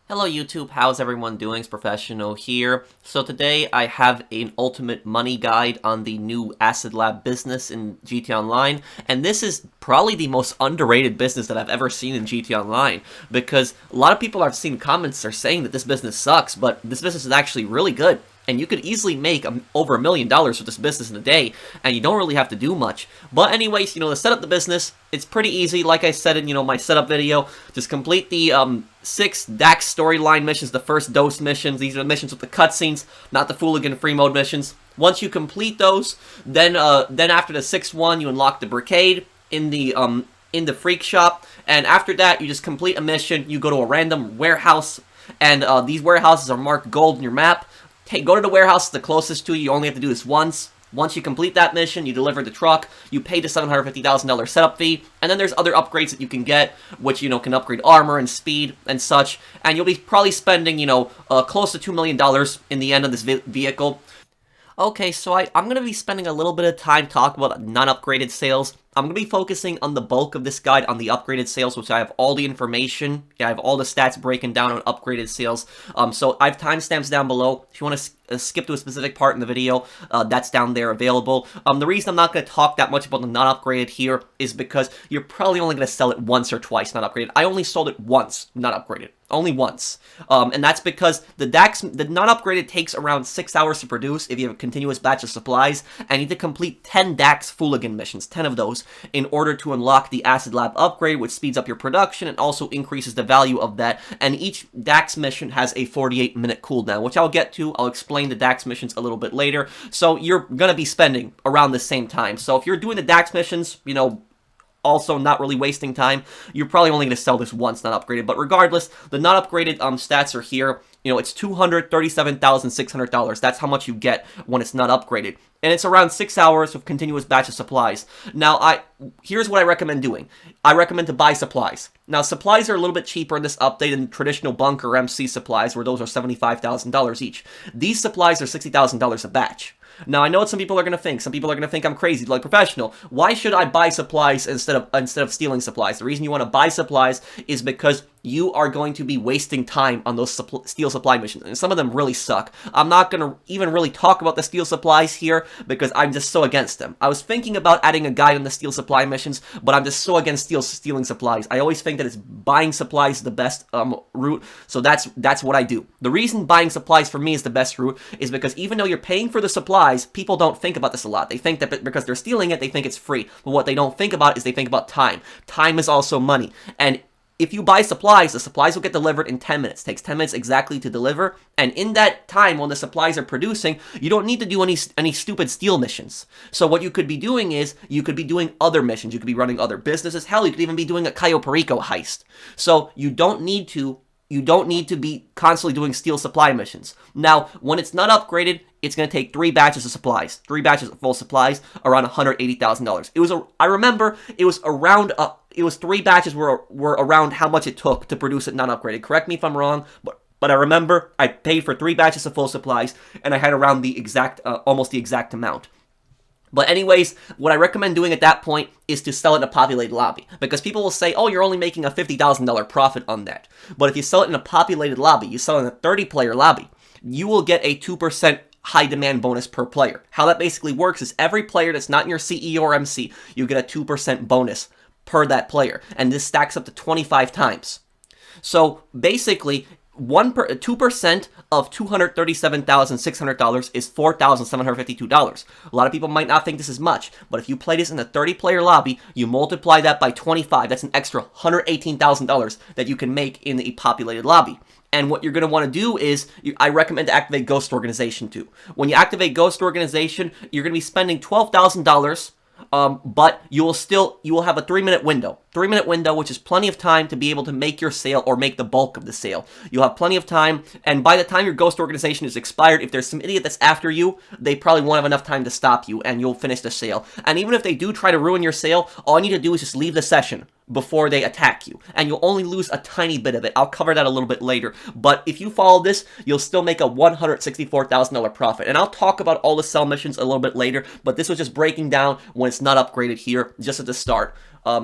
Hello YouTube, how's everyone doing? It's Professional here. So today I have an ultimate money guide on the new Acid Lab business in GT Online, and this is probably the most underrated business that I've ever seen in GT Online, because a lot of people I've seen comments are saying that this business sucks, but this business is actually really good. And you could easily make over $1 million with this business in a day, and you don't really have to do much. But anyways, to set up the business, it's pretty easy. Like I said in, my setup video, just complete the 6 DAX storyline missions, the first dose missions. These are the missions with the cutscenes, not the Fooligan Freemode missions. Once you complete those, then after the 6th one, you unlock the Brigade in the Freak Shop, and after that, you just complete a mission. You go to a random warehouse, and these warehouses are marked gold in your map. Go to the warehouse the closest to you. You only have to do this once. Once you complete that mission, you deliver the truck, you pay the $750,000 setup fee, and then there's other upgrades that you can get, which, can upgrade armor and speed and such, and you'll be probably spending, close to $2 million in the end of this vehicle. Okay, so I'm going to be spending a little bit of time talking about non-upgraded sales. I'm going to be focusing on the bulk of this guide on the upgraded sales, which I have all the information. I have all the stats breaking down on upgraded sales. So I have timestamps down below. If you want to skip to a specific part in the video, that's down there available. The reason I'm not going to talk that much about the non-upgraded here is because you're probably only going to sell it once or twice non-upgraded. I only sold it once non-upgraded. Only once. And that's because the non-upgraded takes around 6 hours to produce if you have a continuous batch of supplies, and you need to complete 10 DAX Fooligan missions, 10 of those, in order to unlock the Acid Lab upgrade, which speeds up your production and also increases the value of that. And each DAX mission has a 48-minute cooldown, which I'll get to. I'll explain the DAX missions a little bit later. So you're going to be spending around the same time. So if you're doing the DAX missions, also not really wasting time, you're probably only going to sell this once, not upgraded. But regardless, the not upgraded stats are here. It's $237,600. That's how much you get when it's not upgraded. And it's around 6 hours of continuous batch of supplies. Now, here's what I recommend doing. I recommend to buy supplies. Now, supplies are a little bit cheaper in this update than traditional bunker MC supplies, where those are $75,000 each. These supplies are $60,000 a batch. Now, I know what some people are going to think. Some people are going to think I'm crazy, like Professional. Why should I buy supplies instead of stealing supplies? The reason you want to buy supplies is because you are going to be wasting time on those steel supply missions, and some of them really suck. I'm not going to even really talk about the steel supplies here because I'm just so against them. I was thinking about adding a guide on the steel supply missions, but I'm just so against stealing supplies. I always think that it's buying supplies is the best route, so that's what I do. The reason buying supplies for me is the best route is because even though you're paying for the supplies, people don't think about this a lot. They think that because they're stealing it, they think it's free. But what they don't think about is they think about time. Time is also money, and if you buy supplies, the supplies will get delivered in 10 minutes. It takes 10 minutes exactly to deliver. And in that time, when the supplies are producing, you don't need to do any stupid steal missions. So what you could be doing is, you could be doing other missions. You could be running other businesses. Hell, you could even be doing a Cayo Perico heist. So you don't need to be constantly doing steel supply missions. Now, when it's not upgraded, it's going to take 3 batches of supplies. 3 batches of full supplies, around $180,000. I remember, it was around... It was 3 batches were around how much it took to produce it non-upgraded. Correct me if I'm wrong, but I remember I paid for 3 batches of full supplies, and I had around the exact, almost the exact amount. But anyways, what I recommend doing at that point is to sell it in a populated lobby. Because people will say, oh, you're only making a $50,000 profit on that. But if you sell it in a populated lobby, you sell it in a 30-player lobby, you will get a 2% high demand bonus per player. How that basically works is every player that's not in your CE or MC, you get a 2% bonus per that player, and this stacks up to 25 times. So basically, 2% of $237,600 is $4,752. A lot of people might not think this is much, but if you play this in a 30-player lobby, you multiply that by 25. That's an extra $118,000 that you can make in a populated lobby. And what you're going to want to do is, I recommend to activate Ghost Organization too. When you activate Ghost Organization, you're going to be spending $12,000. But you will have a 3-minute window. 3-minute window, which is plenty of time to be able to make your sale or make the bulk of the sale. You'll have plenty of time, and by the time your ghost organization is expired, if there's some idiot that's after you, they probably won't have enough time to stop you, and you'll finish the sale. And even if they do try to ruin your sale, all you need to do is just leave the session before they attack you, and you'll only lose a tiny bit of it. I'll cover that a little bit later, but if you follow this, you'll still make a $164,000 profit, and I'll talk about all the sell missions a little bit later, but this was just breaking down when it's not upgraded here, just at the start.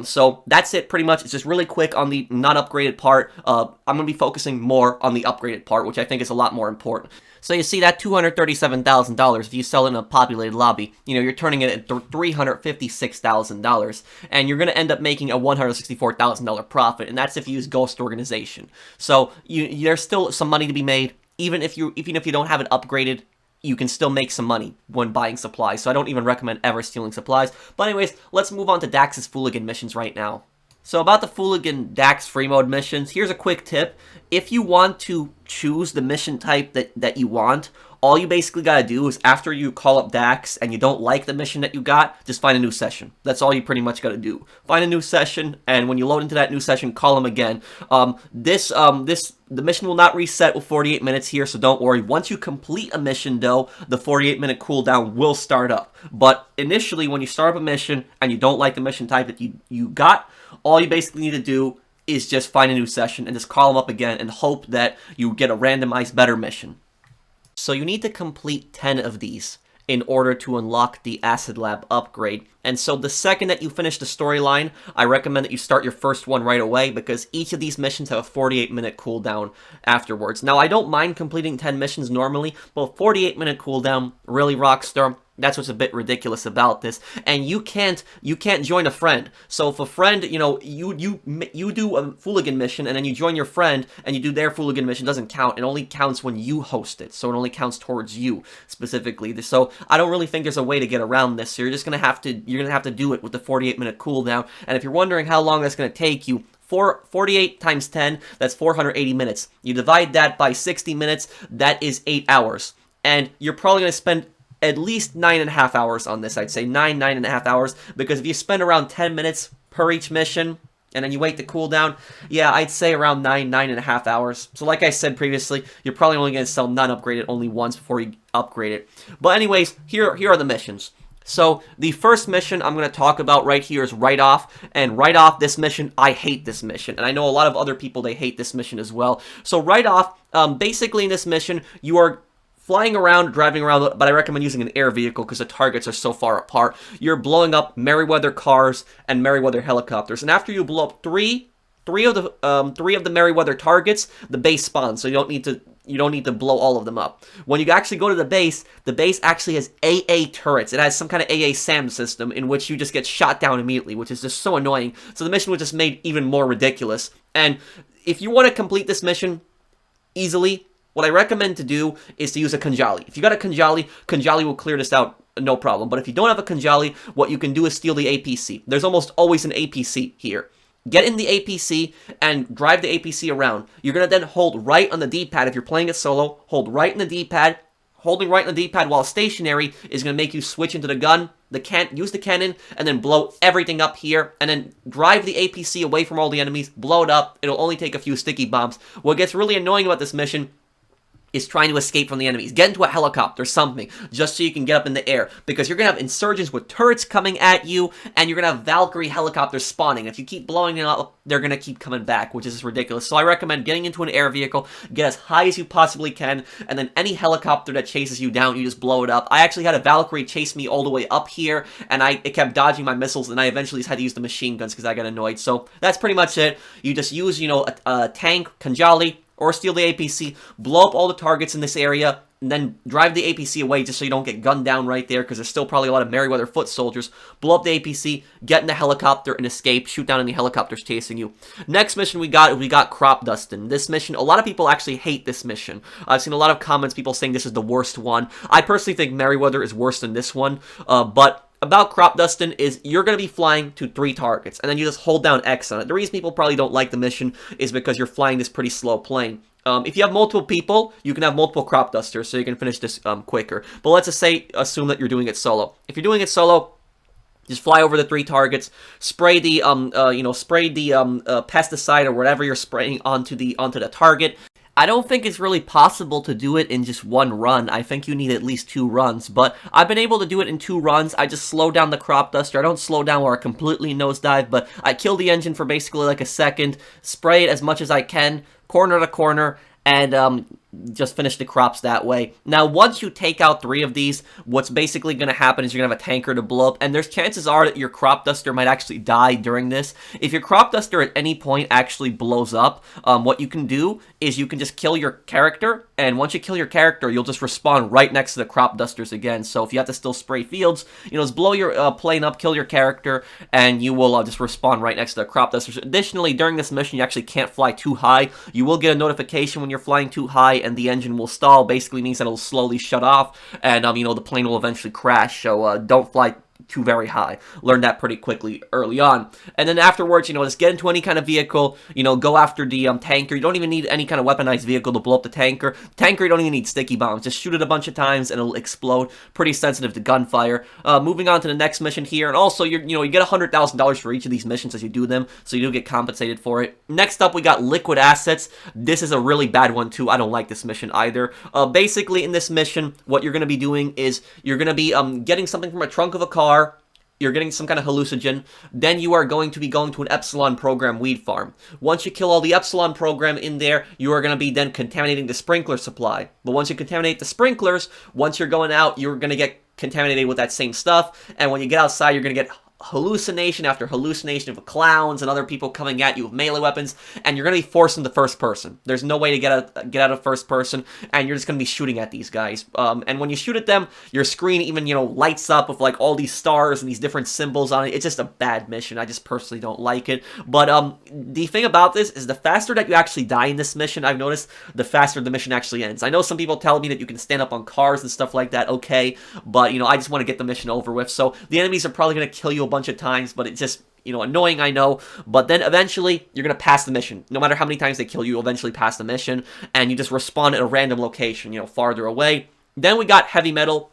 So that's it pretty much. It's just really quick on the not upgraded part. I'm going to be focusing more on the upgraded part, which I think is a lot more important. So you see that $237,000, if you sell it in a populated lobby, you're turning it at $356,000, and you're going to end up making a $164,000 profit, and that's if you use Ghost Organization. So there's still some money to be made, even if you don't have it upgraded. You can still make some money when buying supplies, so I don't even recommend ever stealing supplies. But anyways, let's move on to Dax's Fooligan missions right now. So about the Fooligan Dax free mode missions, here's a quick tip. If you want to choose the mission type that you want, all you basically gotta do is after you call up Dax and you don't like the mission that you got, just find a new session. That's all you pretty much gotta do. Find a new session, and when you load into that new session, call him again. The mission will not reset with 48 minutes here, so don't worry. Once you complete a mission, though, the 48-minute cooldown will start up. But initially, when you start up a mission and you don't like the mission type that you got, all you basically need to do is just find a new session and just call them up again and hope that you get a randomized better mission. So you need to complete 10 of these in order to unlock the Acid Lab upgrade. And so the second that you finish the storyline, I recommend that you start your first one right away, because each of these missions have a 48-minute cooldown afterwards. Now, I don't mind completing 10 missions normally, but 48-minute cooldown, really, Rockstar? That's what's a bit ridiculous about this. And you can't join a friend. So if a friend, you do a Fooligan mission and then you join your friend and you do their Fooligan mission, doesn't count. It only counts when you host it. So it only counts towards you specifically. So I don't really think there's a way to get around this. So you're just gonna have to do it with the 48-minute cooldown. And if you're wondering how long that's gonna take you, 48 times 10, that's 480 minutes. You divide that by 60 minutes, that is 8 hours. And you're probably gonna spend at least 9.5 hours on this. I'd say 9.5 hours, because if you spend around 10 minutes per each mission, and then you wait to cool down, yeah, I'd say around 9.5 hours. So like I said previously, you're probably only going to sell non-upgraded only once before you upgrade it. But anyways, here are the missions. So the first mission I'm going to talk about right here is Write Off. And Write Off, this mission, I hate this mission. And I know a lot of other people, they hate this mission as well. So Write Off, basically in this mission, you are flying around, driving around, but I recommend using an air vehicle because the targets are so far apart. You're blowing up Merryweather cars and Merryweather helicopters, and after you blow up three of the Merryweather targets, the base spawns. So you don't need to blow all of them up. When you actually go to the base actually has AA turrets. It has some kind of AA SAM system in which you just get shot down immediately, which is just so annoying. So the mission was just made even more ridiculous. And if you want to complete this mission easily, what I recommend to do is to use a Kanjali. If you got a Kanjali will clear this out, no problem. But if you don't have a Kanjali, what you can do is steal the APC. There's almost always an APC here. Get in the APC and drive the APC around. You're going to then hold right on the D-pad. If you're playing it solo, hold right in the D-pad. Holding right on the D-pad while stationary is going to make you switch into the gun. Use the cannon, and then blow everything up here, and then drive the APC away from all the enemies, blow it up. It'll only take a few sticky bombs. What gets really annoying about this mission is trying to escape from the enemies. Get into a helicopter, something, just so you can get up in the air, because you're going to have insurgents with turrets coming at you, and you're going to have Valkyrie helicopters spawning. If you keep blowing it up, they're going to keep coming back, which is ridiculous. So I recommend getting into an air vehicle, get as high as you possibly can, and then any helicopter that chases you down, you just blow it up. I actually had a Valkyrie chase me all the way up here, and it kept dodging my missiles, and I eventually just had to use the machine guns because I got annoyed. So that's pretty much it. You just use, a tank, Kanjali, or steal the APC, blow up all the targets in this area, and then drive the APC away just so you don't get gunned down right there, because there's still probably a lot of Merryweather foot soldiers. Blow up the APC, get in the helicopter and escape, shoot down any helicopters chasing you. Next mission we got Crop Dustin. This mission, a lot of people actually hate this mission. I've seen a lot of comments, people saying this is the worst one. I personally think Merryweather is worse than this one, but about Crop Dustin is you're going to be flying to 3 targets, and then you just hold down X on it. The reason people probably don't like the mission is because you're flying this pretty slow plane. If you have multiple people, you can have multiple Crop Dusters, so you can finish this quicker. But let's just assume that you're doing it solo. If you're doing it solo, just fly over the 3 targets, spray the pesticide or whatever you're spraying onto the target. I don't think it's really possible to do it in just one run. I think you need at least 2 runs, but I've been able to do it in 2 runs. I just slow down the Crop Duster. I don't slow down where I completely nosedive, but I kill the engine for basically like a second, spray it as much as I can, corner to corner, and just finish the crops that way. Now, once you take out 3 of these, what's basically going to happen is you're going to have a tanker to blow up, and there's chances are that your crop duster might actually die during this. If your crop duster at any point actually blows up, what you can do is you can just kill your character, and once you kill your character, you'll just respawn right next to the crop dusters again. So if you have to still spray fields, just blow your plane up, kill your character, and you will just respawn right next to the crop dusters. Additionally, during this mission, you actually can't fly too high. You will get a notification when you're flying too high, and the engine will stall. Basically means that it'll slowly shut off, and the plane will eventually crash. So don't fly too very high. Learned that pretty quickly early on. And then afterwards, just get into any kind of vehicle, go after the tanker. You don't even need any kind of weaponized vehicle to blow up the tanker. Tanker, you don't even need sticky bombs. Just shoot it a bunch of times and it'll explode. Pretty sensitive to gunfire. Moving on to the next mission here, and also you get $100,000 for each of these missions as you do them, so you do get compensated for it. Next up, we got liquid assets. This is a really bad one too. I don't like this mission either. Basically, in this mission, what you're going to be doing is you're going to be getting something from a trunk of a car. You're getting some kind of hallucinogen, then you are going to be going to an Epsilon program weed farm. Once you kill all the Epsilon program in there, you are going to be then contaminating the sprinkler supply. But once you contaminate the sprinklers, once you're going out, you're going to get contaminated with that same stuff, and when you get outside, you're going to get hallucination after hallucination of clowns and other people coming at you with melee weapons, and you're going to be forced into first person. There's no way to get out of first person, and you're just going to be shooting at these guys. And when you shoot at them, your screen even, lights up with like all these stars and these different symbols on it. It's just a bad mission. I just personally don't like it. But the thing about this is the faster that you actually die in this mission, I've noticed, the faster the mission actually ends. I know some people tell me that you can stand up on cars and stuff like that, okay, but, I just want to get the mission over with. So the enemies are probably going to kill you a bunch of times, but it's just, annoying, I know, but then eventually you're going to pass the mission. No matter how many times they kill you, you'll eventually pass the mission, and you just respawn at a random location, farther away. Then we got heavy metal.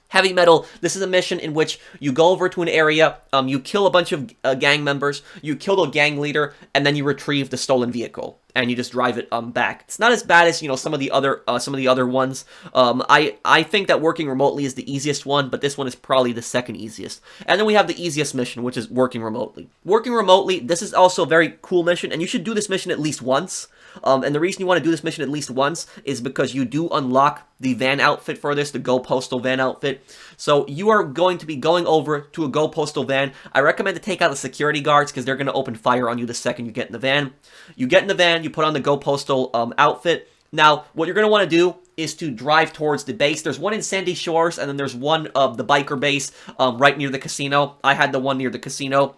Heavy metal, this is a mission in which you go over to an area, you kill a bunch of gang members, you kill the gang leader, and then you retrieve the stolen vehicle, and you just drive it back. It's not as bad as some of the other ones. I think that working remotely is the easiest one, but this one is probably the second easiest. And then we have the easiest mission, which is working remotely. Working remotely, this is also a very cool mission, and you should do this mission at least once. And the reason you want to do this mission at least once is because you do unlock the van outfit for this, the Go Postal van outfit. So you are going to be going over to a Go Postal van. I recommend to take out the security guards because they're going to open fire on you the second you get in the van. You get in the van, you put on the Go Postal outfit. Now, what you're going to want to do is to drive towards the base. There's one in Sandy Shores, and then there's one of the biker base right near the casino. I had the one near the casino.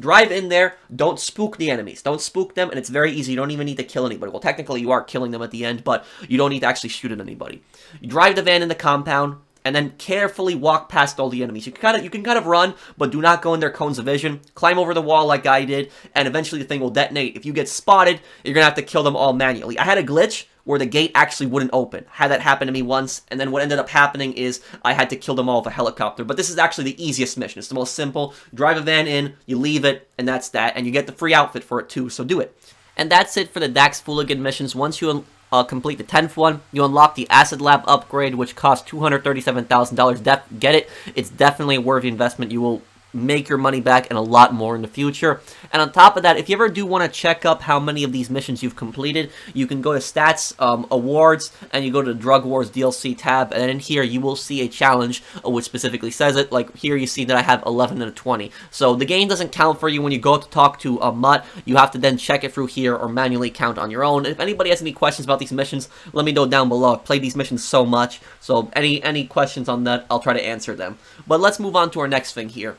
Drive in there, don't spook the enemies, don't spook them, and it's very easy, you don't even need to kill anybody. Well, technically you are killing them at the end, but you don't need to actually shoot at anybody. You drive the van in the compound, and then carefully walk past all the enemies. You can kind of run, but do not go in their cones of vision. Climb over the wall like I did, and eventually the thing will detonate. If you get spotted, you're going to have to kill them all manually. I had a glitch where the gate actually wouldn't open. I had that happen to me once, and then what ended up happening is I had to kill them all with a helicopter. But this is actually the easiest mission. It's the most simple. Drive a van in, you leave it, and that's that. And you get the free outfit for it too, so do it. And that's it for the Dax Fooligan missions. Once you complete the 10th one, you unlock the Acid Lab upgrade, which costs $237,000. Get it. It's definitely a worthy investment. You will make your money back and a lot more in the future. And on top of that, if you ever do want to check up how many of these missions you've completed, you can go to Stats, Awards, and you go to the Drug Wars DLC tab, and in here you will see a challenge which specifically says it. Like here you see that I have 11 out of 20. So the game doesn't count for you when you go to talk to a mutt. You have to then check it through here or manually count on your own. If anybody has any questions about these missions, let me know down below. I've played these missions so much, so any questions on that, I'll try to answer them. But let's move on to our next thing here.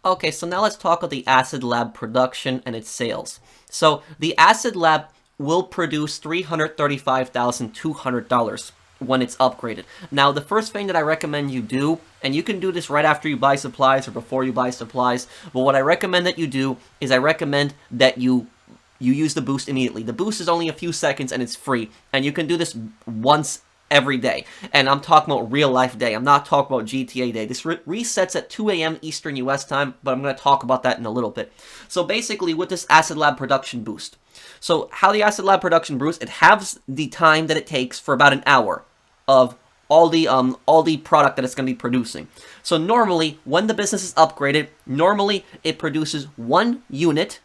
Okay, so now let's talk about the Acid Lab production and its sales. So the Acid Lab will produce $335,200 when it's upgraded. Now, the first thing that I recommend you do, and you can do this right after you buy supplies or before you buy supplies, but what I recommend that you do is I recommend that you use the boost immediately. The boost is only a few seconds and it's free, and you can do this once every day. And I'm talking about real life day. I'm not talking about GTA day. This resets at 2 a.m. Eastern US time, but I'm going to talk about that in a little bit. So basically, with this Acid Lab production boost. So how the Acid Lab production boost, it halves the time that it takes for about an hour of all the product that it's going to be producing. So normally, when the business is upgraded, normally it produces 1 unit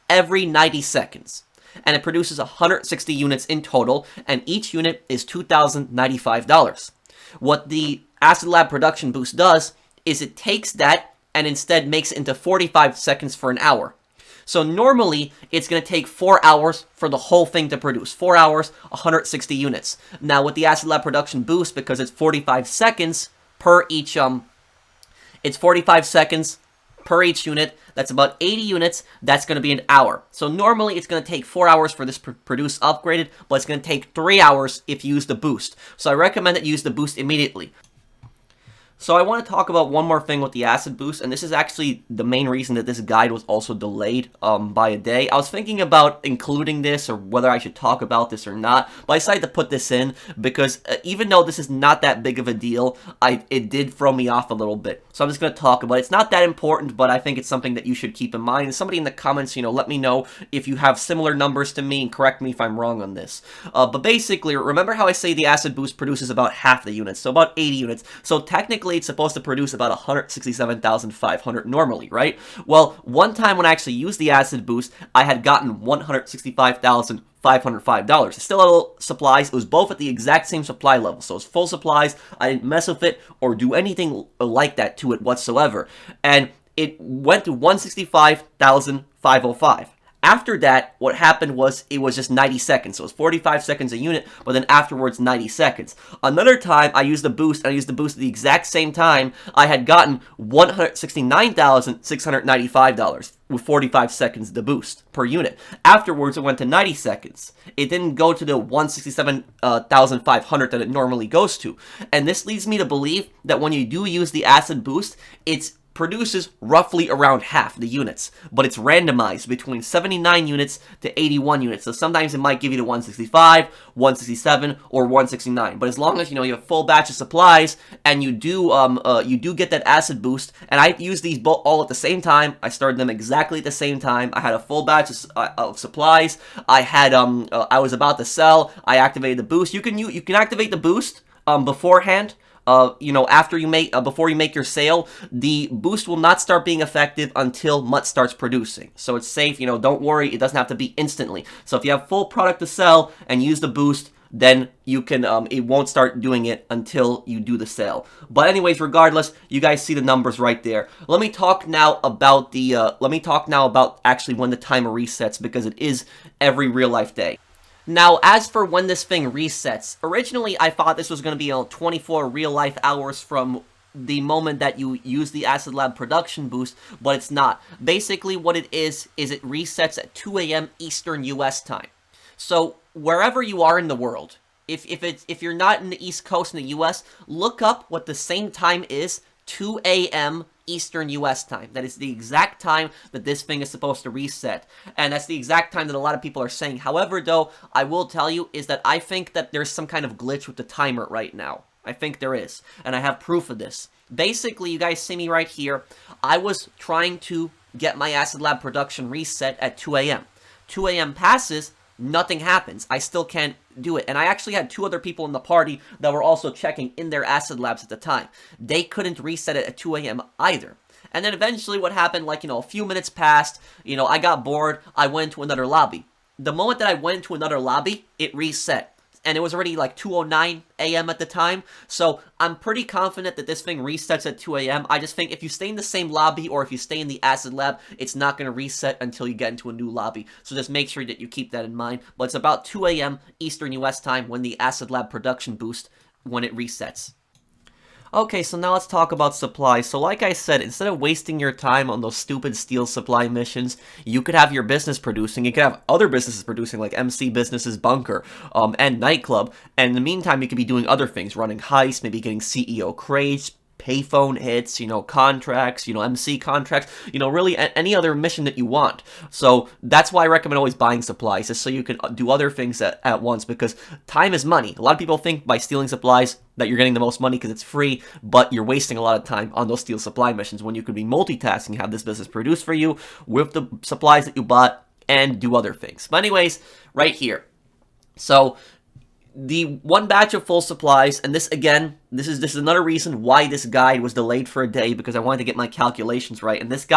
every 90 seconds. and it produces 160 units in total, and each unit is $2,095. What the Acid Lab production boost does is it takes that and instead makes it into 45 seconds for an hour. So normally, it's going to take 4 hours for the whole thing to produce. 4 hours, 160 units. Now, with the Acid Lab production boost, because it's 45 seconds per each, it's 45 seconds per each unit. That's about 80 units. That's going to be an hour. So normally, it's going to take 4 hours for this produce upgraded, but it's going to take 3 hours if you use the boost. So I recommend that you use the boost immediately. So I want to talk about one more thing with the acid boost, and this is actually the main reason that this guide was also delayed by a day. I was thinking about including this or whether I should talk about this or not, but I decided to put this in because even though this is not that big of a deal, it did throw me off a little bit. So I'm just going to talk about it. It's not that important, but I think it's something that you should keep in mind. And somebody in the comments, let me know if you have similar numbers to me and correct me if I'm wrong on this. But basically, remember how I say the acid boost produces about half the units, so about 80 units. So technically, it's supposed to produce about 167,500 normally, right? Well, one time when I actually used the acid boost, I had gotten $165,505. It's still a little supplies. It was both at the exact same supply level, so it's full supplies. I didn't mess with it or do anything like that to it whatsoever, and it went to 165,505. After that, what happened was it was just 90 seconds. So it was 45 seconds a unit, but then afterwards 90 seconds. Another time, I used the boost, and I used the boost at the exact same time. I had gotten $169,695 with 45 seconds the boost per unit. Afterwards, it went to 90 seconds. It didn't go to the 167,500 that it normally goes to. And this leads me to believe that when you do use the acid boost, it's produces roughly around half the units, but it's randomized between 79 units to 81 units. So sometimes it might give you the 165, 167, or 169. But as long as you have a full batch of supplies and you do get that acid boost, and I use these all at the same time. I started them exactly at the same time. I had a full batch of supplies. I had I was about to sell. I activated the boost. You can activate the boost beforehand. After you before you make your sale, the boost will not start being effective until MUT starts producing. So it's safe, don't worry, it doesn't have to be instantly. So if you have full product to sell and use the boost, then you can, it won't start doing it until you do the sale. But anyways, regardless, you guys see the numbers right there. Let me talk now about actually when the timer resets, because it is every real life day. Now, as for when this thing resets, originally I thought this was going to be 24 real-life hours from the moment that you use the Acid Lab production boost, but it's not. Basically, what it is it resets at 2 a.m. Eastern U.S. time. So, wherever you are in the world, if you're not in the East Coast in the U.S., look up what the same time is, 2 a.m. Eastern U.S. time. That is the exact time that this thing is supposed to reset. And that's the exact time that a lot of people are saying. However, though, I will tell you is that I think that there's some kind of glitch with the timer right now. I think there is. And I have proof of this. Basically, you guys see me right here. I was trying to get my Acid Lab production reset at 2 a.m. 2 a.m. passes, nothing happens. I still can't do it. And I actually had 2 other people in the party that were also checking in their acid labs at the time. They couldn't reset it at 2 a.m. either. And then eventually what happened, a few minutes passed, I got bored, I went to another lobby. The moment that I went to another lobby, it reset. And it was already 2:09 a.m. at the time, so I'm pretty confident that this thing resets at 2 a.m. I just think if you stay in the same lobby or if you stay in the acid lab, it's not going to reset until you get into a new lobby. So just make sure that you keep that in mind. But it's about 2 a.m. Eastern U.S. time when the acid lab production boost, when it resets. Okay, so now let's talk about supplies. So like I said, instead of wasting your time on those stupid steel supply missions, you could have your business producing. You could have other businesses producing, like MC Business's Bunker and Nightclub. And in the meantime, you could be doing other things, running heists, maybe getting CEO crates, payphone hits, contracts, MC contracts, really any other mission that you want. So that's why I recommend always buying supplies, just so you can do other things at once, because time is money. A lot of people think by stealing supplies that you're getting the most money because it's free, but you're wasting a lot of time on those steel supply missions when you could be multitasking, have this business produce for you with the supplies that you bought and do other things. But anyways, right here. So the one batch of full supplies, and this again, this is another reason why this guide was delayed for a day, because I wanted to get my calculations right, and this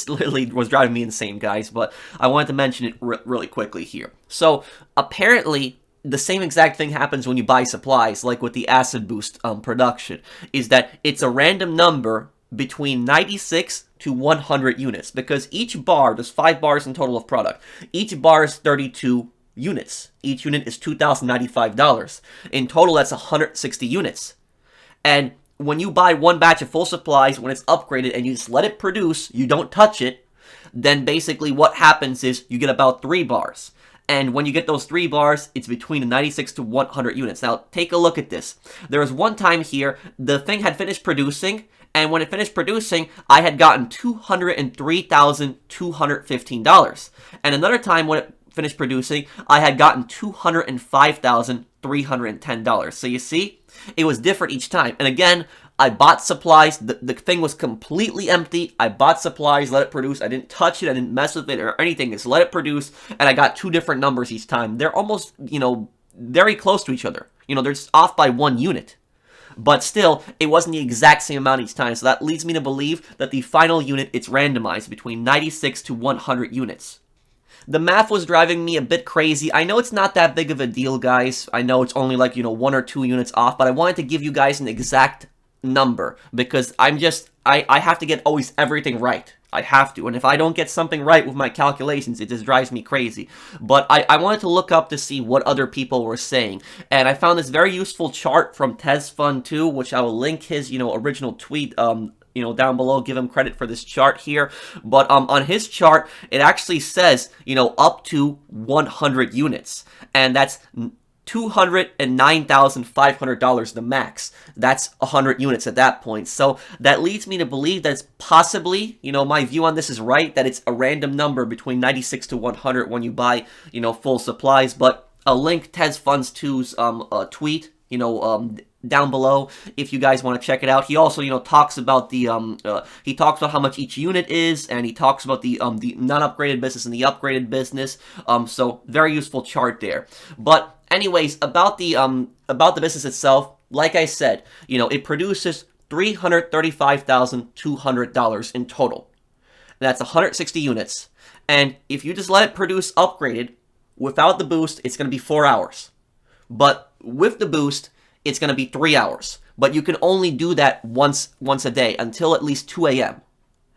literally was driving me insane, guys, but I wanted to mention it really quickly here. So, apparently, the same exact thing happens when you buy supplies, like with the acid boost production, is that it's a random number between 96 to 100 units, because each bar, there's 5 bars in total of product, each bar is 32 units. Each unit is $2,095. In total, that's 160 units. And when you buy one batch of full supplies, when it's upgraded and you just let it produce, you don't touch it, then basically what happens is you get about 3 bars. And when you get those 3 bars, it's between 96 to 100 units. Now, take a look at this. There was one time here, the thing had finished producing, and when it finished producing, I had gotten $203,215. And another time when it finished producing, I had gotten $205,310. So you see, it was different each time. And again, I bought supplies. The thing was completely empty. I bought supplies, let it produce. I didn't touch it. I didn't mess with it or anything. Just let it produce. And I got 2 different numbers each time. They're almost, very close to each other. They're just off by 1 unit. But still, it wasn't the exact same amount each time. So that leads me to believe that the final unit, it's randomized between 96 to 100 units. The math was driving me a bit crazy. I know it's not that big of a deal, guys. I know it's only like, 1 or 2 units off, but I wanted to give you guys an exact number, because I have to get always everything right. I have to, and if I don't get something right with my calculations, it just drives me crazy. But I wanted to look up to see what other people were saying, and I found this very useful chart from TezFun2, which I will link his, original tweet, down below. Give him credit for this chart here. But on his chart, it actually says, up to 100 units. And that's $209,500 the max. That's 100 units at that point. So that leads me to believe that it's possibly, my view on this is right, that it's a random number between 96 to 100 when you buy, full supplies. But I'll link TezFun2's tweet, down below if you guys want to check it out. He also, talks about the he talks about how much each unit is, and he talks about the non-upgraded business and the upgraded business. So very useful chart there. But anyways, about the business itself, like I said, it produces $335,200 in total. That's 160 units. And if you just let it produce upgraded without the boost, it's going to be 4 hours. But with the boost, it's going to be 3 hours. But you can only do that once a day until at least 2 a.m.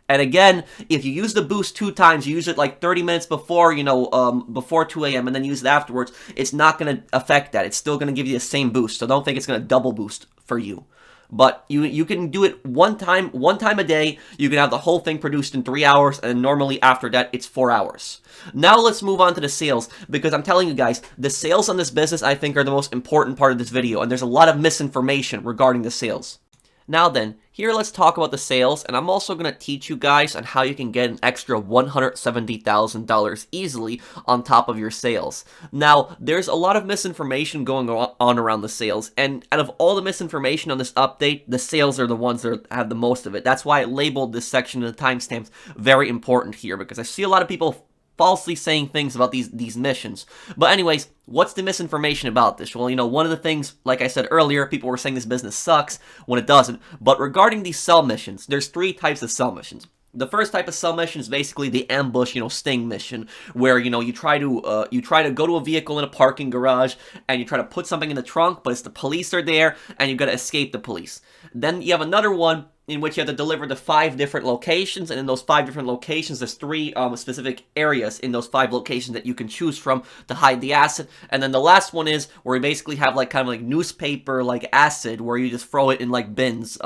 And again, if you use the boost 2 times, you use it like 30 minutes before, before 2 a.m. and then use it afterwards, it's not going to affect that. It's still going to give you the same boost. So don't think it's going to double boost for you. But you can do it one time a day. You can have the whole thing produced in 3 hours, and normally after that, it's 4 hours. Now let's move on to the sales, because I'm telling you guys, the sales on this business, I think, are the most important part of this video, and there's a lot of misinformation regarding the sales. Now then, here let's talk about the sales, and I'm also going to teach you guys on how you can get an extra $170,000 easily on top of your sales. Now, there's a lot of misinformation going on around the sales, and out of all the misinformation on this update, the sales are the ones that have the most of it. That's why I labeled this section of the timestamps very important here, because I see a lot of people falsely saying things about these missions. But anyways, what's the misinformation about this? Well, one of the things, like I said earlier, people were saying this business sucks when it doesn't. But regarding these cell missions, there's 3 types of cell missions. The first type of cell mission is basically the ambush, sting mission, where, you try to go to a vehicle in a parking garage, and you try to put something in the trunk, but it's the police are there, and you gotta escape the police. Then you have another one in which you have to deliver to 5 different locations, and in those 5 different locations, there's 3 specific areas in those 5 locations that you can choose from to hide the acid. And then the last one is where you basically have kind of newspaper acid, where you just throw it in bins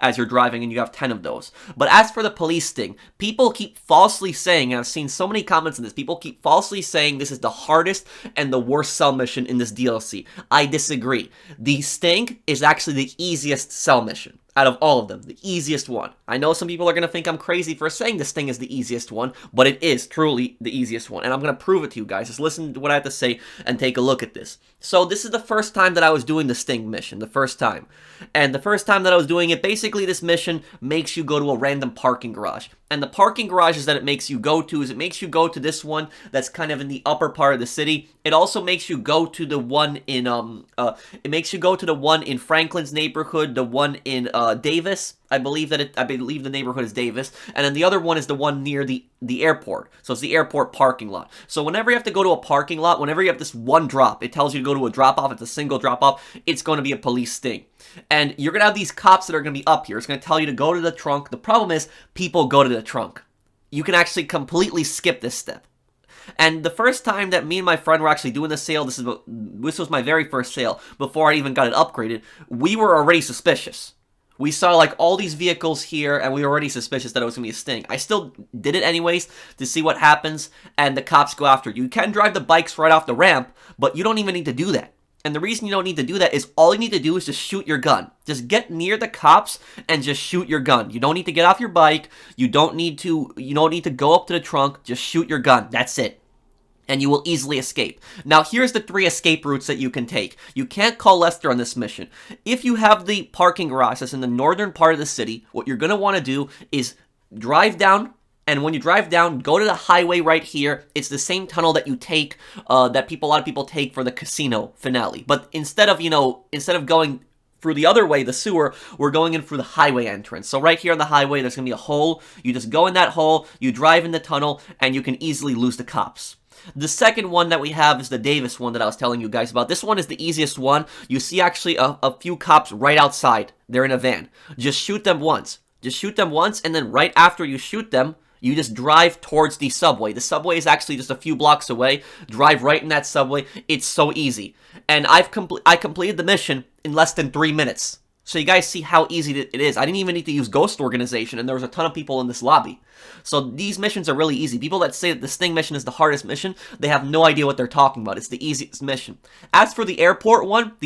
as you're driving, and you have 10 of those. But as for the police sting, people keep falsely saying, and I've seen so many comments on this, people keep falsely saying this is the hardest and the worst cell mission in this DLC. I disagree. The sting is actually the easiest cell mission out of all of them, the easiest one. I know some people are going to think I'm crazy for saying this thing is the easiest one, but it is truly the easiest one, and I'm going to prove it to you guys. Just listen to what I have to say and take a look at this. So this is the first time that I was doing the sting mission, the first time. And the first time that I was doing it, basically this mission makes you go to a random parking garage. And the parking garages that it makes you go to is it makes you go to this one that's kind of in the upper part of the city. It also makes you go to the one in it makes you go to the one in Franklin's neighborhood, the one in Davis. I believe the neighborhood is Davis, and then the other one is the one near the airport. So it's the airport parking lot. So whenever you have to go to a parking lot, whenever you have this one drop, it tells you to go to a drop off. It's a single drop off. It's going to be a police sting. And you're going to have these cops that are going to be up here. It's going to tell you to go to the trunk. The problem is people go to the trunk. You can actually completely skip this step. And the first time that me and my friend were actually doing the sale, this was my very first sale, before I even got it upgraded, we were already suspicious. We saw like all these vehicles here, and we were already suspicious that it was going to be a sting. I still did it anyways to see what happens, and the cops go after you. You can drive the bikes right off the ramp, but you don't even need to do that. And the reason you don't need to do that is all you need to do is just shoot your gun. Just get near the cops and just shoot your gun. You don't need to get off your bike. You don't need to go up to the trunk. Just shoot your gun. That's it. And you will easily escape. Now, here's the 3 escape routes that you can take. You can't call Lester on this mission. If you have the parking garage that's in the northern part of the city, what you're going to want to do is drive down, and when you drive down, go to the highway right here. It's the same tunnel that you take, a lot of people take for the casino finale. But instead of going through the other way, the sewer, we're going in through the highway entrance. So right here on the highway, there's going to be a hole. You just go in that hole, you drive in the tunnel, and you can easily lose the cops. The second one that we have is the Davis one that I was telling you guys about. This one is the easiest one. You see actually a few cops right outside. They're in a van. Just shoot them once. Just shoot them once, and then right after you shoot them, you just drive towards the subway. The subway is actually just a few blocks away. Drive right in that subway. It's so easy. And I completed the mission in less than 3 minutes. So you guys see how easy it is. I didn't even need to use Ghost Organization, and there was a ton of people in this lobby. So these missions are really easy. People that say that the Sting mission is the hardest mission, they have no idea what they're talking about. It's the easiest mission. As for the airport one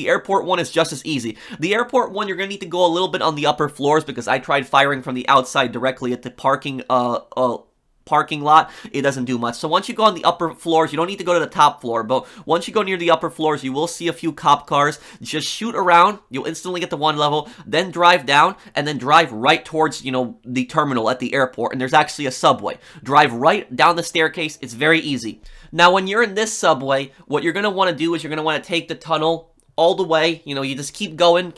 is just as easy. The airport one, you're going to need to go a little bit on the upper floors, because I tried firing from the outside directly at the parking lot. It doesn't do much. So once you go on the upper floors, you don't need to go to the top floor, but once you go near the upper floors, you will see a few cop cars. Just shoot around, you'll instantly get to one level, then drive down, and then drive right towards, the terminal at the airport, and there's actually a subway. Drive right down the staircase. It's very easy. Now, when you're in this subway, what you're going to want to do is you're going to want to take the tunnel all the way. You just keep going,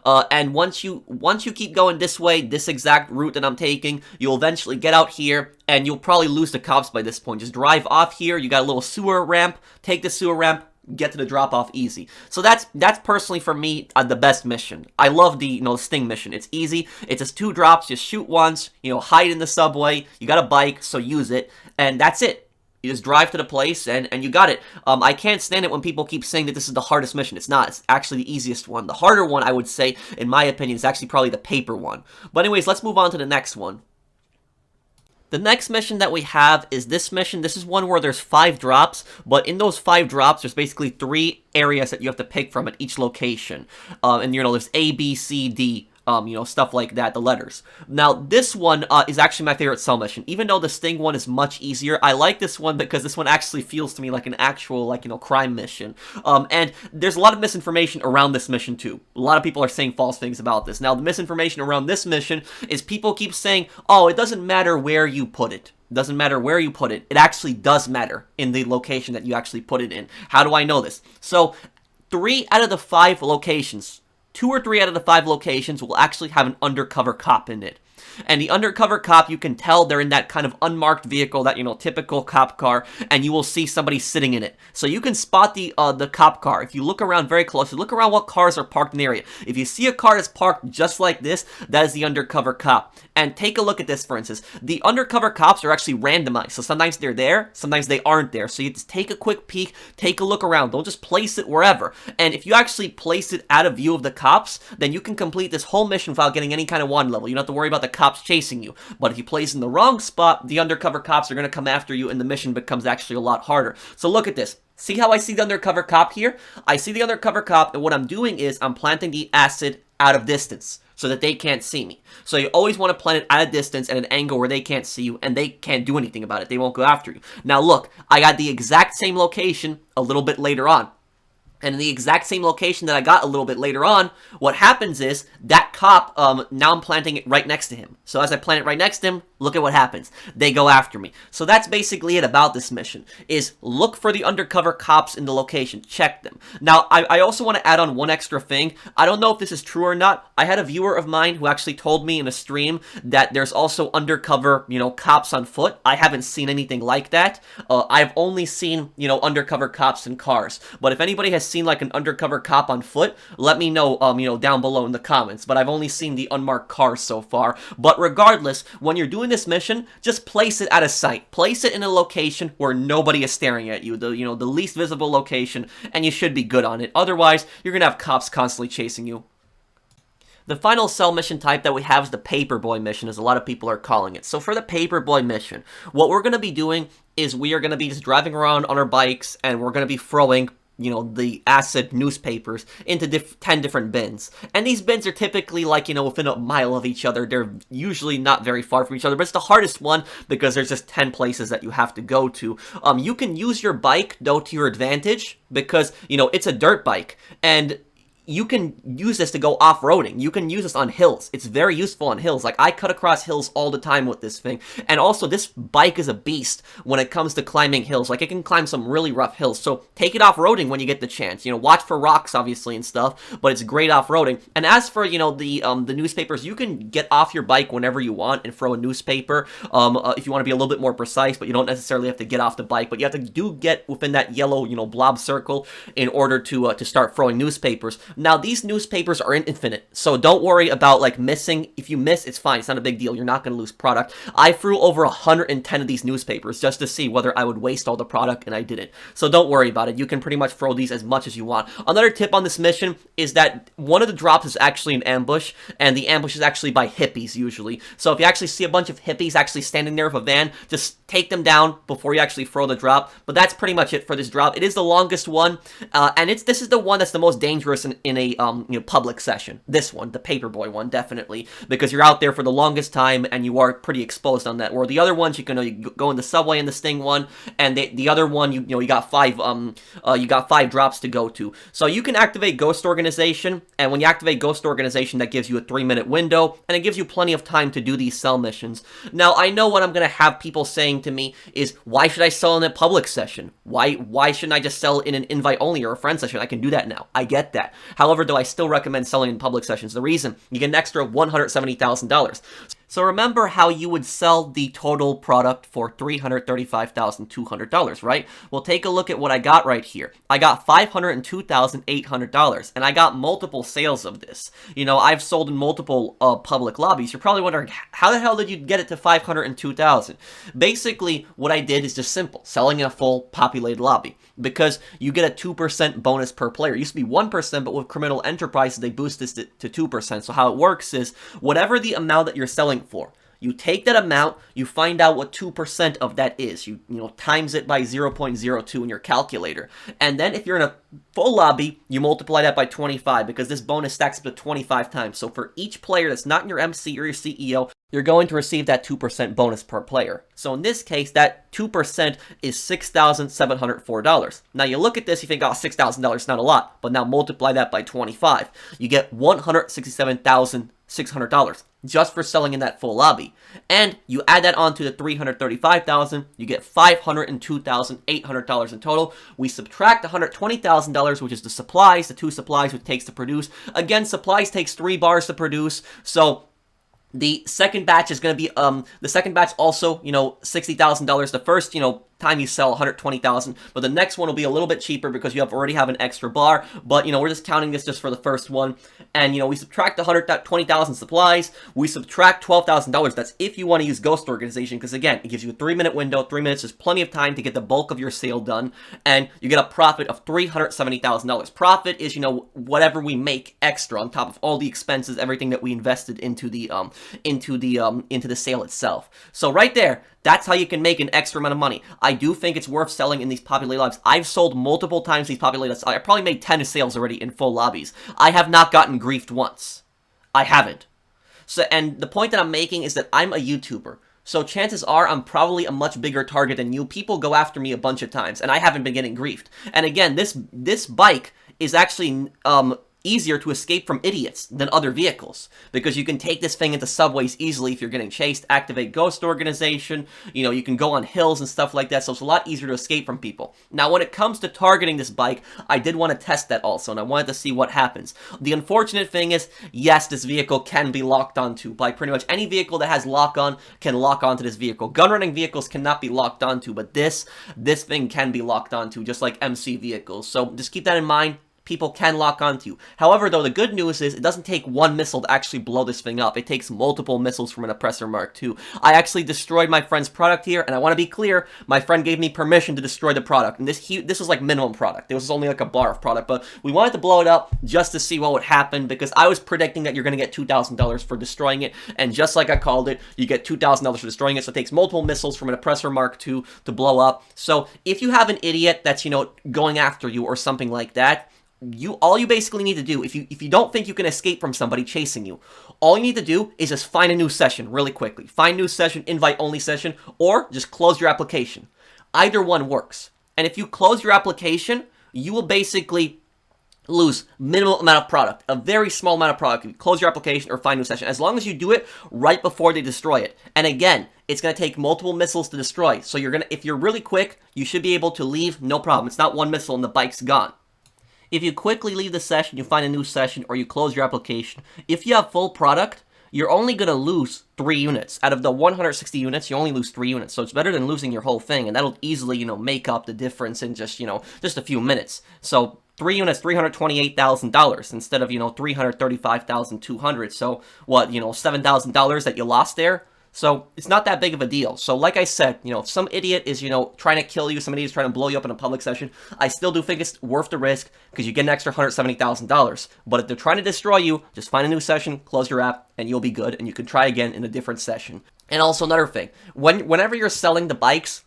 and once you keep going this way, this exact route that I'm taking, you'll eventually get out here, and you'll probably lose the cops by this point. Just drive off here, you got a little sewer ramp, take the sewer ramp, get to the drop-off easy. So that's personally for me the best mission. I love the Sting mission. It's easy, it's just 2 drops, just shoot once, hide in the subway, you got a bike, so use it, and that's it. You just drive to the place, and you got it. I can't stand it when people keep saying that this is the hardest mission. It's not. It's actually the easiest one. The harder one, I would say, in my opinion, is actually probably the paper one. But anyways, let's move on to the next one. The next mission that we have is this mission. This is one where there's 5 drops, but in those 5 drops, there's basically 3 areas that you have to pick from at each location. And, there's A, B, C, D. Stuff like that, the letters. Now, this one is actually my favorite cell mission. Even though the Sting one is much easier, I like this one because this one actually feels to me like an actual, crime mission. And there's a lot of misinformation around this mission, too. A lot of people are saying false things about this. Now, the misinformation around this mission is people keep saying, oh, it doesn't matter where you put it. It doesn't matter where you put it. It actually does matter in the location that you actually put it in. How do I know this? So, 3 out of the 5 locations, 2 or 3 out of the 5 locations will actually have an undercover cop in it. And the undercover cop, you can tell they're in that kind of unmarked vehicle, that, typical cop car, and you will see somebody sitting in it. So you can spot the cop car. If you look around very closely, look around what cars are parked in the area. If you see a car that's parked just like this, that is the undercover cop. And take a look at this, for instance. The undercover cops are actually randomized. So sometimes they're there, sometimes they aren't there. So you just take a quick peek, take a look around. Don't just place it wherever. And if you actually place it out of view of the cops, then you can complete this whole mission without getting any kind of wanted level. You don't have to worry about the cops chasing you. But if you place in the wrong spot, the undercover cops are going to come after you, and the mission becomes actually a lot harder. So look at this. See how I see the undercover cop here? I see the undercover cop, and what I'm doing is I'm planting the acid out of distance so that they can't see me. So you always want to plant it at a distance at an angle where they can't see you, and they can't do anything about it. They won't go after you. Now look, I got the exact same location a little bit later on. And in the exact same location that I got a little bit later on, what happens is that cop, now I'm planting it right next to him. So as I plant it right next to him, look at what happens. They go after me. So that's basically it about this mission, is look for the undercover cops in the location. Check them. Now, I also want to add on one extra thing. I don't know if this is true or not. I had a viewer of mine who actually told me in a stream that there's also undercover, cops on foot. I haven't seen anything like that. I've only seen, undercover cops in cars. But if anybody has seen like an undercover cop on foot, let me know, down below in the comments. But I've only seen the unmarked cars so far. But regardless, when you're doing this mission, just place it out of sight. Place it in a location where nobody is staring at you, the least visible location, and you should be good on it. Otherwise, you're gonna have cops constantly chasing you. The final cell mission type that we have is the Paperboy mission, as a lot of people are calling it. So for the Paperboy mission, what we're going to be doing is we are going to be just driving around on our bikes, and we're going to be throwing the acid newspapers into 10 different bins. And these bins are typically like, within a mile of each other. They're usually not very far from each other, but it's the hardest one because there's just 10 places that you have to go to. You can use your bike, though, to your advantage because, it's a dirt bike. And you can use this to go off-roading. You can use this on hills. It's very useful on hills. Like, I cut across hills all the time with this thing. And also, this bike is a beast when it comes to climbing hills. Like, it can climb some really rough hills. So, take it off-roading when you get the chance. Watch for rocks, obviously, and stuff. But it's great off-roading. And as for, the newspapers, you can get off your bike whenever you want and throw a newspaper. If you want to be a little bit more precise, but you don't necessarily have to get off the bike. But you have to get within that yellow, blob circle in order to start throwing newspapers. Now, these newspapers are infinite, so don't worry about, like, missing. If you miss, it's fine. It's not a big deal. You're not going to lose product. I threw over 110 of these newspapers just to see whether I would waste all the product, and I didn't. So don't worry about it. You can pretty much throw these as much as you want. Another tip on this mission is that one of the drops is actually an ambush, and the ambush is actually by hippies, usually. So if you actually see a bunch of hippies actually standing there with a van, just take them down before you actually throw the drop. But that's pretty much it for this drop. It is the longest one, and this is the one that's the most dangerous in a public session. This one, the Paperboy one, definitely, because you're out there for the longest time and you are pretty exposed on that. Where the other ones, you go in the subway in the Sting one, and the other one, you got five drops to go to. So you can activate Ghost Organization, and when you activate Ghost Organization, that gives you a 3-minute window, and it gives you plenty of time to do these cell missions. Now, I know what I'm gonna have people saying to me is, why should I sell in a public session? Why shouldn't I just sell in an invite only or a friend session? I can do that now. I get that. However, though, I still recommend selling in public sessions. The reason, you get an extra $170,000. So remember how you would sell the total product for $335,200, right? Well, take a look at what I got right here. I got $502,800, and I got multiple sales of this. I've sold in multiple public lobbies. You're probably wondering, how the hell did you get it to $502,000? Basically, what I did is just simple, selling in a full populated lobby, because you get a 2% bonus per player. It used to be 1%, but with Criminal Enterprises, they boost this to 2%. So how it works is, whatever the amount that you're selling for, you take that amount, you find out what 2% of that is. You times it by 0.02 in your calculator. And then if you're in a full lobby, you multiply that by 25, because this bonus stacks up to 25 times. So for each player that's not in your MC or your CEO, you're going to receive that 2% bonus per player. So in this case, that 2% is $6,704. Now you look at this, you think, oh, $6,000 is not a lot, but now multiply that by 25. You get $167,600 just for selling in that full lobby. And you add that on to the $335,000, you get $502,800 in total. We subtract $120,000, which is the supplies, the 2 supplies it takes to produce. Again, supplies takes 3 bars to produce, so the second batch is going to be, the second batch also, $60,000. The first, time you sell $120,000, but the next one will be a little bit cheaper because you already have an extra bar. But we're just counting this just for the first one, and we subtract the $120,000 supplies, we subtract $12,000. That's if you want to use Ghost Organization, because again, it gives you a 3-minute window. 3 minutes is plenty of time to get the bulk of your sale done, and you get a profit of $370,000. Profit is whatever we make extra on top of all the expenses, everything that we invested into the sale itself. So right there, that's how you can make an extra amount of money. I do think it's worth selling in these populated lobbies. I've sold multiple times these populated. I probably made 10 sales already in full lobbies. I have not gotten griefed once. I haven't. So, and the point that I'm making is that I'm a YouTuber. So chances are I'm probably a much bigger target than you. People go after me a bunch of times, and I haven't been getting griefed. And again, this bike is actually easier to escape from idiots than other vehicles, because you can take this thing into subways easily if you're getting chased, activate ghost organization, you know, you can go on hills and stuff like that, so it's a lot easier to escape from people. Now, when it comes to targeting this bike, I did want to test that also, and I wanted to see what happens. The unfortunate thing is, yes, this vehicle can be locked onto by pretty much any vehicle that has lock on can lock onto this vehicle. Gun running vehicles cannot be locked onto, but this thing can be locked onto, just like MC vehicles, so just keep that in mind. People can lock onto you. However, though, the good news is it doesn't take one missile to actually blow this thing up. It takes multiple missiles from an Oppressor Mark II. I actually destroyed my friend's product here, and I want to be clear, my friend gave me permission to destroy the product, and this was like minimum product. This was only like a bar of product, but we wanted to blow it up just to see what would happen, because I was predicting that you're going to get $2,000 for destroying it, and just like I called it, you get $2,000 for destroying it, so it takes multiple missiles from an Oppressor Mark II to blow up. So if you have an idiot that's, you know, going after you or something like that, all you basically need to do, if you don't think you can escape from somebody chasing you, all you need to do is just find a new session really quickly. Find new session, invite only session, or just close your application. Either one works. And if you close your application, you will basically lose minimal amount of product, a very small amount of product. If you close your application or find a new session, as long as you do it right before they destroy it. And again, it's going to take multiple missiles to destroy. So if you're really quick, you should be able to leave, no problem. It's not one missile and the bike's gone. If you quickly leave the session, you find a new session, or you close your application, if you have full product, you're only going to lose 3 units. Out of the 160 units, you only lose 3 units. So it's better than losing your whole thing, and that'll easily, you know, make up the difference in just, you know, just a few minutes. So 3 units, $328,000 instead of, you know, $335,200. So what, you know, $7,000 that you lost there? So it's not that big of a deal. So like I said, you know, if some idiot is, you know, trying to kill you, somebody is trying to blow you up in a public session, I still do think it's worth the risk, because you get an extra $170,000. But if they're trying to destroy you, just find a new session, close your app, and you'll be good, and you can try again in a different session. And also another thing, whenever you're selling the bikes,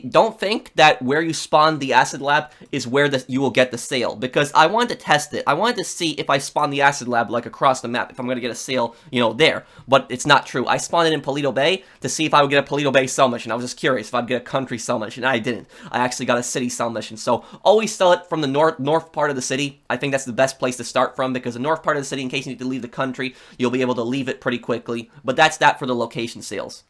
don't think that where you spawn the acid lab is where you will get the sale, because I wanted to test it. I wanted to see if I spawn the acid lab like across the map, if I'm going to get a sale, you know, there. But it's not true. I spawned it in Paleto Bay to see if I would get a Paleto Bay sell mission. I was just curious if I'd get a country sell mission. I didn't. I actually got a city sell mission. So always sell it from the north part of the city. I think that's the best place to start from, because the north part of the city, in case you need to leave the country, you'll be able to leave it pretty quickly. But that's that for the location sales.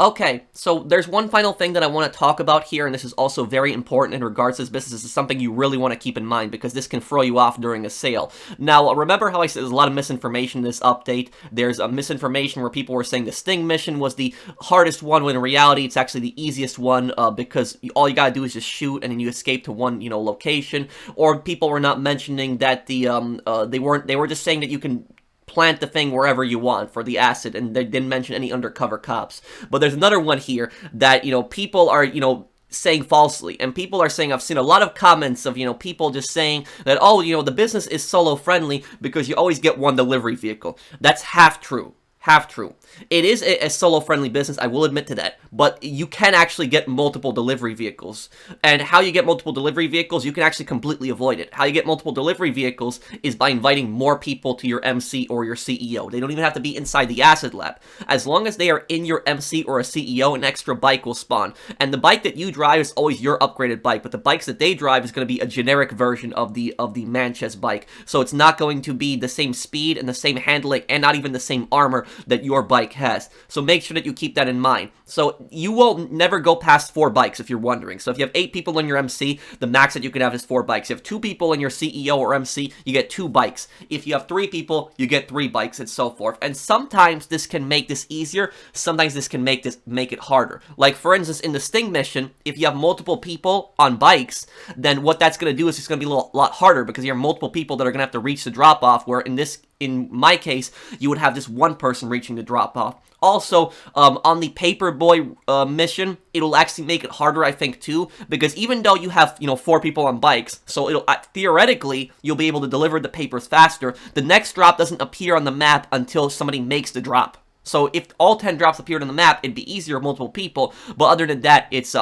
Okay, so there's one final thing that I want to talk about here, and this is also very important in regards to this business. This is something you really want to keep in mind, because this can throw you off during a sale. Now, remember how I said there's a lot of misinformation in this update? There's a misinformation where people were saying the Sting mission was the hardest one, when in reality it's actually the easiest one, because all you gotta do is just shoot and then you escape to one, you know, location. Or people were not mentioning that they were just saying that you can plant the thing wherever you want for the acid, and they didn't mention any undercover cops. But there's another one here that, you know, people are, you know, saying falsely, and people are saying, I've seen a lot of comments of, you know, people just saying that, oh, you know, the business is solo friendly because you always get one delivery vehicle. That's half true. Half true. It is a solo-friendly business, I will admit to that, but you can actually get multiple delivery vehicles. And how you get multiple delivery vehicles, you can actually completely avoid it. How you get multiple delivery vehicles is by inviting more people to your MC or your CEO. They don't even have to be inside the acid lab. As long as they are in your MC or a CEO, an extra bike will spawn. And the bike that you drive is always your upgraded bike, but the bikes that they drive is going to be a generic version of the Manchester bike. So it's not going to be the same speed and the same handling, and not even the same armor that your bike has. So make sure that you keep that in mind. So you will never go past 4 bikes, if you're wondering. So if you have 8 people in your MC, the max that you can have is 4 bikes. If you have 2 people in your CEO or MC, you get 2 bikes. If you have 3 people, you get 3 bikes, and so forth. And sometimes this can make this easier, sometimes this can make it harder. Like, for instance, in the Sting mission, if you have multiple people on bikes, then what that's going to do is it's going to be a lot harder, because you have multiple people that are going to have to reach the drop-off, where in my case, you would have just one person reaching the drop-off. Also, on the Paperboy mission, it'll actually make it harder, I think, too, because even though you have, 4 people on bikes, so it'll theoretically, you'll be able to deliver the papers faster, the next drop doesn't appear on the map until somebody makes the drop. So if all 10 drops appeared on the map, it'd be easier with multiple people, but other than that, it's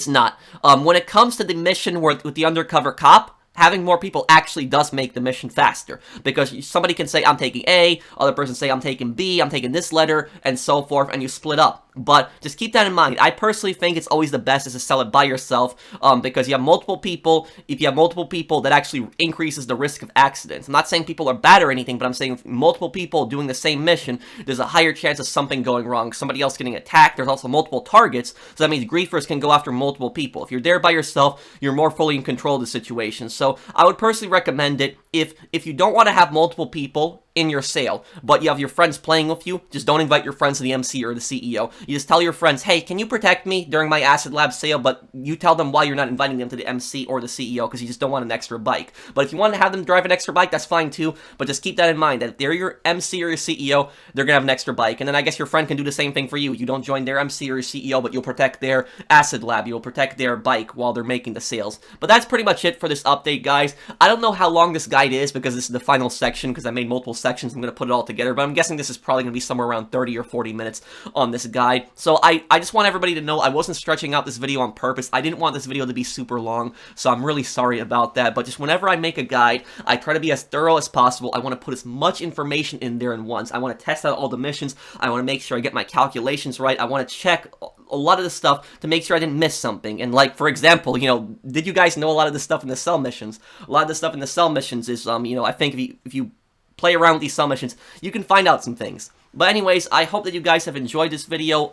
not. When it comes to the mission with the undercover cop, having more people actually does make the mission faster, because somebody can say, I'm taking A, other person say, I'm taking B, I'm taking this letter, and so forth, and you split up. But just keep that in mind. I personally think it's always the best is to sell it by yourself, because you have multiple people. If you have multiple people, that actually increases the risk of accidents. I'm not saying people are bad or anything, but I'm saying multiple people doing the same mission, there's a higher chance of something going wrong, somebody else getting attacked. There's also multiple targets, so that means griefers can go after multiple people. If you're there by yourself, you're more fully in control of the situation. So I would personally recommend it. If you don't want to have multiple people in your sale, but you have your friends playing with you, just don't invite your friends to the MC or the CEO. You just tell your friends, hey, can you protect me during my Acid Lab sale, but you tell them why you're not inviting them to the MC or the CEO, because you just don't want an extra bike. But if you want to have them drive an extra bike, that's fine too, but just keep that in mind, that if they're your MC or your CEO, they're going to have an extra bike, and then I guess your friend can do the same thing for you. You don't join their MC or your CEO, but you'll protect their Acid Lab, you'll protect their bike while they're making the sales. But that's pretty much it for this update, guys. I don't know how long this guide is, because this is the final section, because I made multiple sections. I'm going to put it all together, but I'm guessing this is probably going to be somewhere around 30 or 40 minutes on this guide. So I just want everybody to know I wasn't stretching out this video on purpose. I didn't want this video to be super long, so I'm really sorry about that. But just whenever I make a guide, I try to be as thorough as possible. I want to put as much information in there in once. I want to test out all the missions. I want to make sure I get my calculations right. I want to check a lot of the stuff to make sure I didn't miss something. And like, for example, you know, did you guys know a lot of the stuff in the cell missions? A lot of the stuff in the cell missions is, you know, I think if you play around with these cell missions, you can find out some things. But anyways, I hope that you guys have enjoyed this video,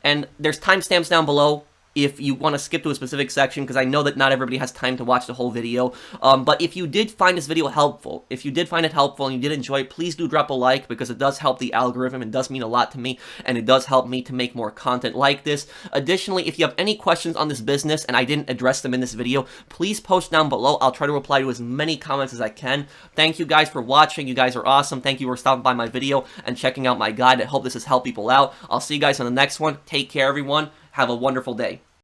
and there's timestamps down below if you want to skip to a specific section, because I know that not everybody has time to watch the whole video. But if you did find this video helpful, if you did find it helpful and you did enjoy it, please do drop a like, because it does help the algorithm. It does mean a lot to me, and it does help me to make more content like this. Additionally, if you have any questions on this business and I didn't address them in this video, please post down below. I'll try to reply to as many comments as I can. Thank you guys for watching. You guys are awesome. Thank you for stopping by my video and checking out my guide. I hope this has helped people out. I'll see you guys on the next one. Take care, everyone. Have a wonderful day.